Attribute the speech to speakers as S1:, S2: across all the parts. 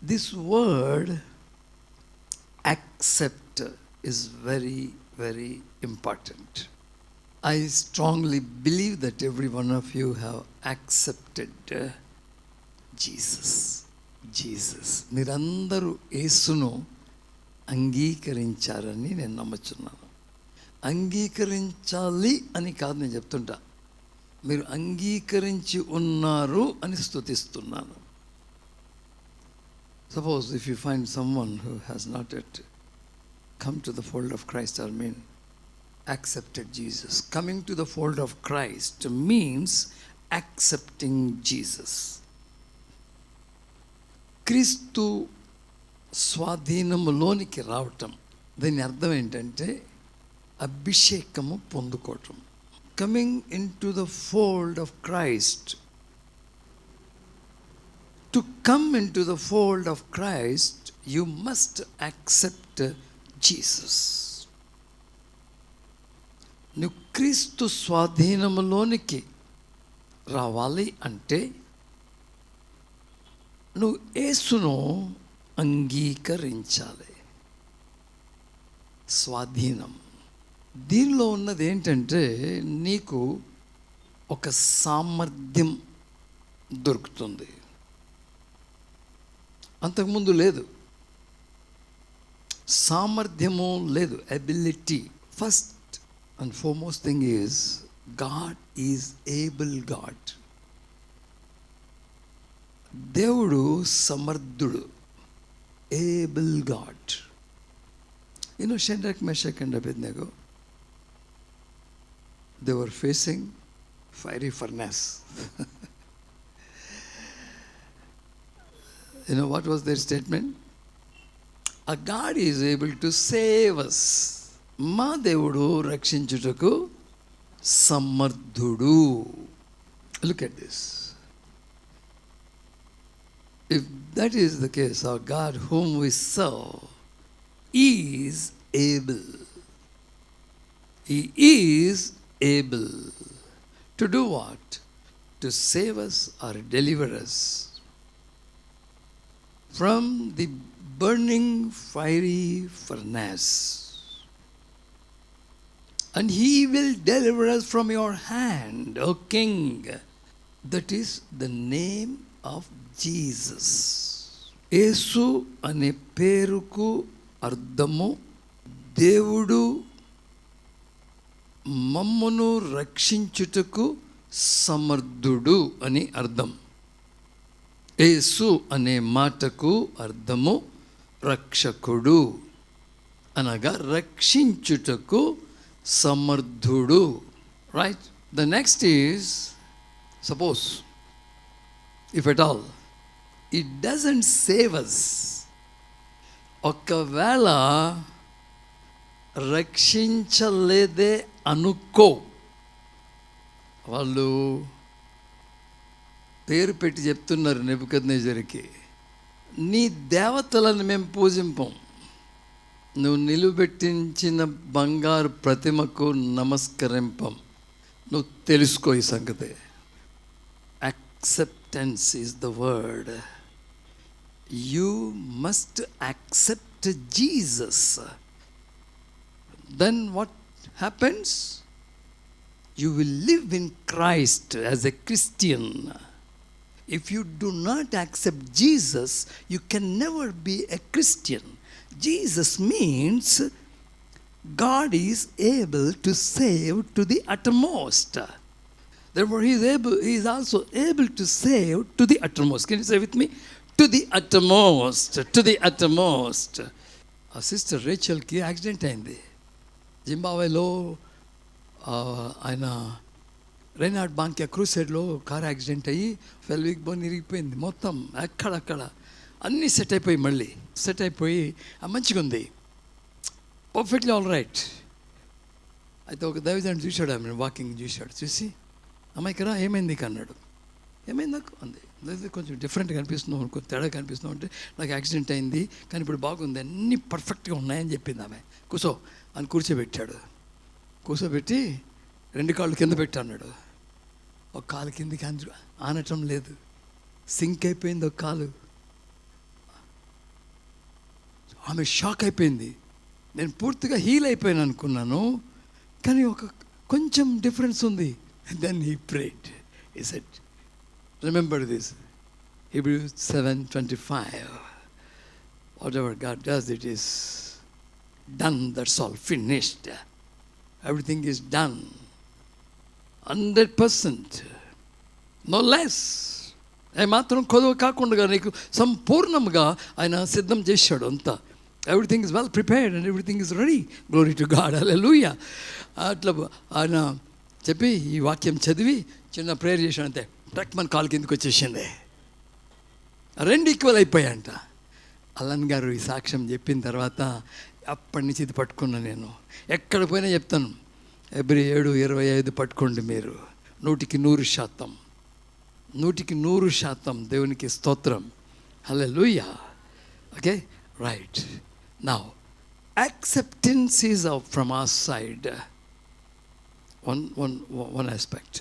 S1: This word accept is very, very important. I strongly believe that every one of you have accepted Jesus. మీరందరూ యేసును అంగీకరించారని నేను నమ్ముచున్నాను. అంగీకరించాలి అని కాదు నేను చెప్తుంటా, మీరు అంగీకరించి ఉన్నారు అని స్తుతిస్తున్నాను. Suppose if you find someone who has not yet come to the fold of Christ, or accepted Jesus. Coming to the fold of Christ means accepting Jesus. క్రీస్తు స్వాధీనములోనికి రావటం, దీని అర్థం ఏంటంటే అభిషేకము పొందుకోవటం. Coming into the fold of Christ. To come into the fold of Christ you must accept Jesus. నువ్వు క్రీస్తు స్వాధీనములోనికి రావాలి అంటే నువ్వు యేసును అంగీకరించాలి. స్వాధీనం దీనిలో ఉన్నది ఏంటంటే నీకు ఒక సామర్థ్యం దొరుకుతుంది, అంతకుముందు లేదు. సామర్థ్యము లేదు, ability. First and foremost thing is God is able God. దేవుడు సమర్థుడు, able God. Shadrach, Meshach and Abednego, they were facing fiery furnace. What was their statement? A God is able to save us. మా దేవుడు రక్షించుటకు సమర్థుడు. Look at this. If that is the case, our God whom we serve is able. He is able to do what? To save us or deliver us from the burning fiery furnace. And he will deliver us from your hand, O King. That is the name of Jesus. యేసు అనే పేరుకు అర్థము దేవుడు మమ్మును రక్షించుటకు సమర్థుడు అని అర్థం. యేసు అనే మాటకు అర్థము రక్షకుడు, అనగా రక్షించుటకు సమర్థుడు. Right. The next is, suppose if at all it doesn't save us, ఒకవేళ రక్షించలేదే అనుకో, వాళ్ళు పేరు పెట్టి చెప్తున్నారు నెబుకద్నెజరుకి, నీ దేవతలను మేము పూజింపం, నువ్వు నిలువబెట్టించిన బంగారు ప్రతిమకు నమస్కరింపం. నువ్వు తెలుసుకో ఈ సంగతి. Acceptance is the word. You must accept Jesus. Then what happens? You will live in Christ as a Christian. If you do not accept Jesus, you can never be a Christian. Jesus means God is able to save to the uttermost. Therefore, he is also able to save to the uttermost. Can you say with me? To the uttermost. To the uttermost. Our sister Rachel ki accident అయింది. జింబాబ్వేలో ఆయన రైనార్డ్ బాంకియా క్రూసైడ్లో car accident అయ్యి pelvic bone ఇరిగిపోయింది. మొత్తం అక్కడక్కడ అన్నీ set అయిపోయి, మళ్ళీ set అయిపోయి మంచిగా ఉంది, పర్ఫెక్ట్లీ ఆల్ రైట్. అయితే ఒక దైవజనుడు చూశాడు, ఆమె వాకింగ్ చూశాడు. చూసి అమ్మాయికరా ఏమైంది అన్నాడు. ఏమైంది నాకు అంది. కొంచెం డిఫరెంట్గా కనిపిస్తున్నావు, కొంచెం తేడా కనిపిస్తున్నావు అంటే, నాకు యాక్సిడెంట్ అయింది కానీ ఇప్పుడు బాగుంది, అన్నీ పర్ఫెక్ట్గా ఉన్నాయని చెప్పింది ఆమె. కూర్చో అని కూర్చోబెట్టాడు. కూర్చోబెట్టి 2 కాళ్ళు కింద పెట్టి అన్నాడు. ఒక కాలు కిందికి ఆనటం లేదు, సింక్ అయిపోయింది ఒక కాలు. ఆమె షాక్ అయిపోయింది. నేను పూర్తిగా హీల్ అయిపోయాను అనుకున్నాను, కానీ కొంచెం డిఫరెన్స్ ఉంది. Then he prayed. He said, remember this, Hebrews 7:25. Whatever God does, it is done. That's all. Finished. Everything is done. 100%. No less. ఏమాత్రం కొదవ కాకుండా నీకు సంపూర్ణంగా ఆయన సిద్ధం చేశాడు అంతా. Everything is well prepared and everything is ready. Glory to God. Hallelujah. అట్లా ఆయన చెప్పి ఈ వాక్యం చదివి చిన్న ప్రేయర్ చేశాడు అంతే. టక్ మన కాలు కిందకి వచ్చేసింది. 2 ఈక్వల్ అయిపోయాయంట. అల్లన్ గారు ఈ సాక్ష్యం చెప్పిన తర్వాత అప్పటి నుంచి ఇది పట్టుకున్నాను నేను. ఎక్కడ పోయినా చెప్తాను, Hebrews 7:25 పట్టుకోండి మీరు. 100%. 100% దేవునికి స్తోత్రం. Hallelujah. Okay, right. Now acceptance is from our side. One aspect.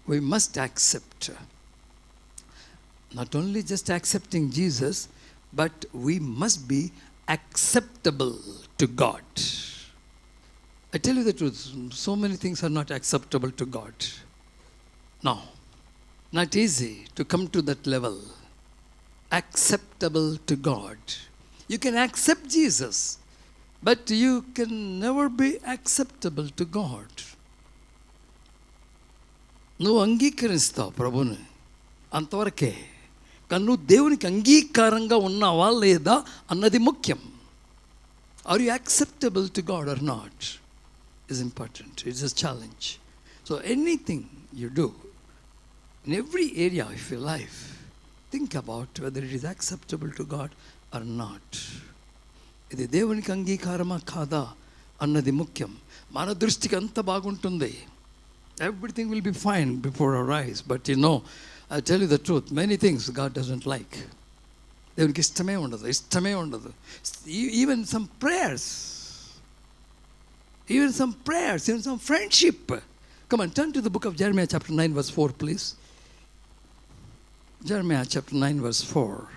S1: We must accept. Not only just accepting Jesus, but we must be acceptable to God. I tell you the truth, so many things are not acceptable to God. No, not easy to come to that level. Acceptable to God. You can accept Jesus, but you can never be acceptable to God. నువ్వు అంగీకరిస్తావు ప్రభుని అంతవరకే, కానీ నువ్వు దేవునికి అంగీకారంగా ఉన్నావా లేదా అన్నది ముఖ్యం. Are you acceptable to God or not is important. It's a challenge. So anything you do in every area of your life, think about whether it is acceptable to God or not. ఇది దేవునికి అంగీకారమా కాదా అన్నది ముఖ్యం. మన దృష్టికి అంత బాగుంటుంది, everything will be fine before our eyes, but you know, I tell you the truth, many things God doesn't like. దేవునికి ఇష్టమే ఉండదు. Even some prayers, even some friendship. Come on, turn to the book of Jeremiah chapter 9 verse 4, please. Jeremiah chapter 9 verse 4.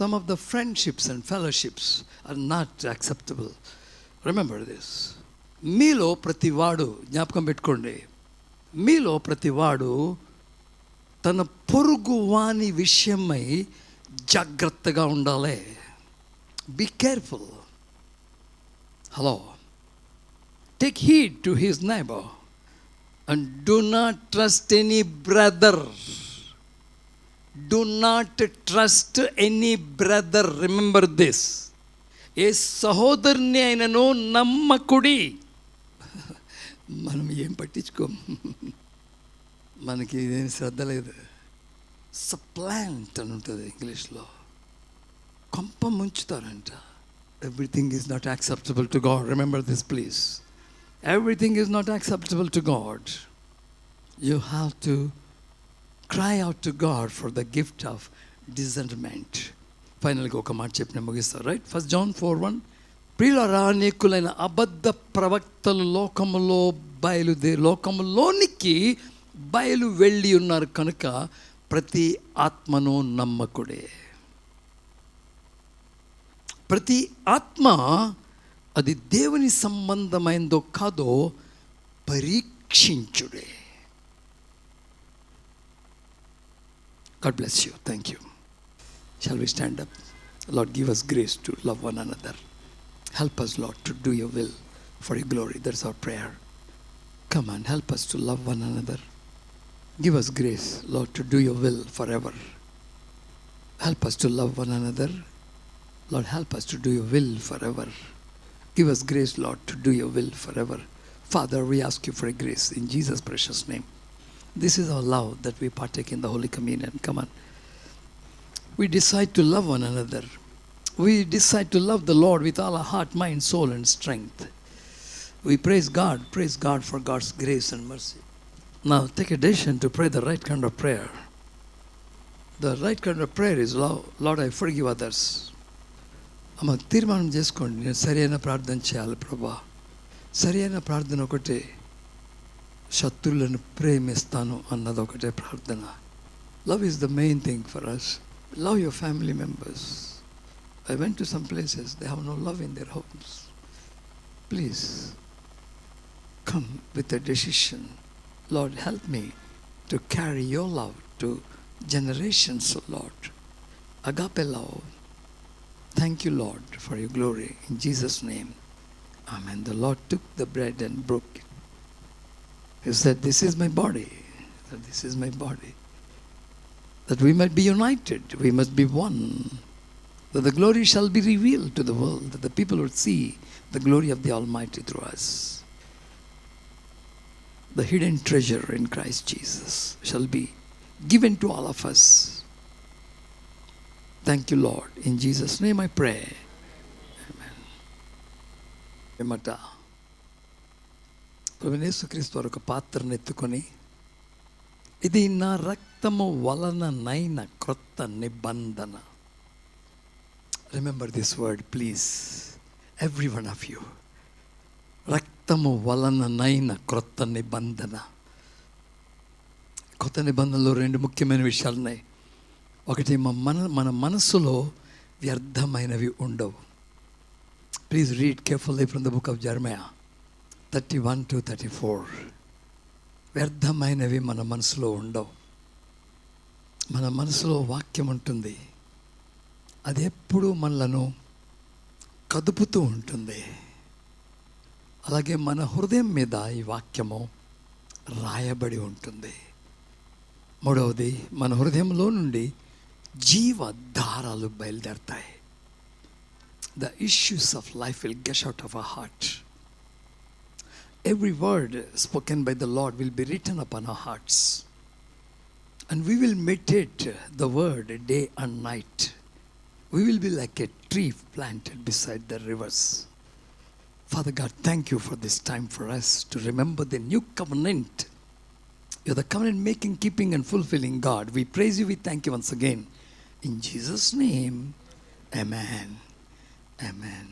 S1: Some of the friendships and fellowships are not acceptable. Remember this. మీలో ప్రతివాడు, జ్ఞాపకం పెట్టుకోండి, మీలో ప్రతివాడు తన పొరుగు వాని విషయమై జాగ్రత్తగా ఉండాలి. Be careful. Hello. Take heed to his neighbor and do not trust any brother. Do not trust any brother. Remember this. ఏ సహోదరుని అయినను నమ్మకుడి. మనం ఏం పట్టించుకోం, మనకి ఏం శ్రద్ధ లేదు. సప్లాంట్ అని ఉంటుంది ఇంగ్లీష్లో, కొంప ముంచుతారంట. Everything is not acceptable to God. Remember this, please. Everything is not acceptable to God. You have to cry out to God for the gift of discernment. ఫైనల్గా ఒక మాట చెప్పిన ముగిస్తారు, రైట్? 1 John 4:1. ప్రియులారా, అనేకులైన అబద్ధ ప్రవక్తలు లోకములోనికి బయలు వెళ్ళి ఉన్నారు కనుక ప్రతి ఆత్మను నమ్మకుడే. ప్రతి ఆత్మ అది దేవుని సంబంధమైందో కాదో పరీక్షించుడే. God bless you. Thank you. Shall we stand up? Lord, give us grace to love one another. Help us, Lord, to do your will for your glory. That's our prayer. Come on, help us to love one another. Give us grace, Lord, to do your will forever. Help us to love one another. Lord, help us to do your will forever. Give us grace, Lord, to do your will forever. Father, we ask you for a grace in Jesus' precious name. This is our love that we partake in the Holy Communion. Come on. We decide to love one another. We decide to love the Lord with all our heart, mind, soul, and strength. We praise God for God's grace and mercy. Now take a decision to pray the right kind of prayer. The right kind of prayer is, Lord, I forgive others. అమ్మ తీర్మానం చేసుకోండి, నేను సరైన ప్రార్థన చేయాలి ప్రభా. సరైన ప్రార్థన ఒకటే, శత్రువులను ప్రేమిస్తాను అన్నది ఒకటే ప్రార్థన. Love is the main thing for us. Love your family members I went to some places, they have no love in their homes. Please, come with a decision. Lord, help me to carry your love to generations, Lord. Agape love. Thank you, Lord, for your glory. In Jesus' name, amen. The Lord took the bread and broke it. He said, this is my body. This is my body. That we might be united. We must be one. That the glory shall be revealed to the world. That the people would see the glory of the Almighty through us. The hidden treasure in Christ Jesus shall be given to all of us. Thank you, Lord. In Jesus' name I pray. Amen. ఏమట ప్రభువైన యేసుక్రీస్తు వారు ఒక పాత్రను ఎత్తుకొని, ఇది నా రక్తము వలననైన క్రొత్త నిబంధన. Remember this word please, every one of you. రక్తము వలననైన క్రొత్త నిబంధన. కొత్త నిబంధనలో రెండు ముఖ్యమైన విషయాలు ఉన్నాయి. ఒకటి, మన మనసులో వ్యర్థమైనవి ఉండవు. Please read carefully from the book of జెరమయా 31-34. వ్యర్థమైనవి మన మనసులో ఉండవు. మన మనసులో వాక్యం ఉంటుంది. అది ఎప్పుడూ మనలను కదుపుతూ ఉంటుంది. అలాగే మన హృదయం మీద ఈ వాక్యము రాయబడి ఉంటుంది. మూడవది, మన హృదయంలో నుండి జీవధారాలు బయలుదేరుతాయి. The issues of life will gush out of our heart. Every word spoken by the Lord will be written upon our hearts. And we will meditate the word day and night. We will be like a tree planted beside the rivers. Father God, thank you for this time for us to remember the new covenant. You're the covenant making, keeping and fulfilling God. We praise you, we thank you once again. In Jesus' name, amen. Amen.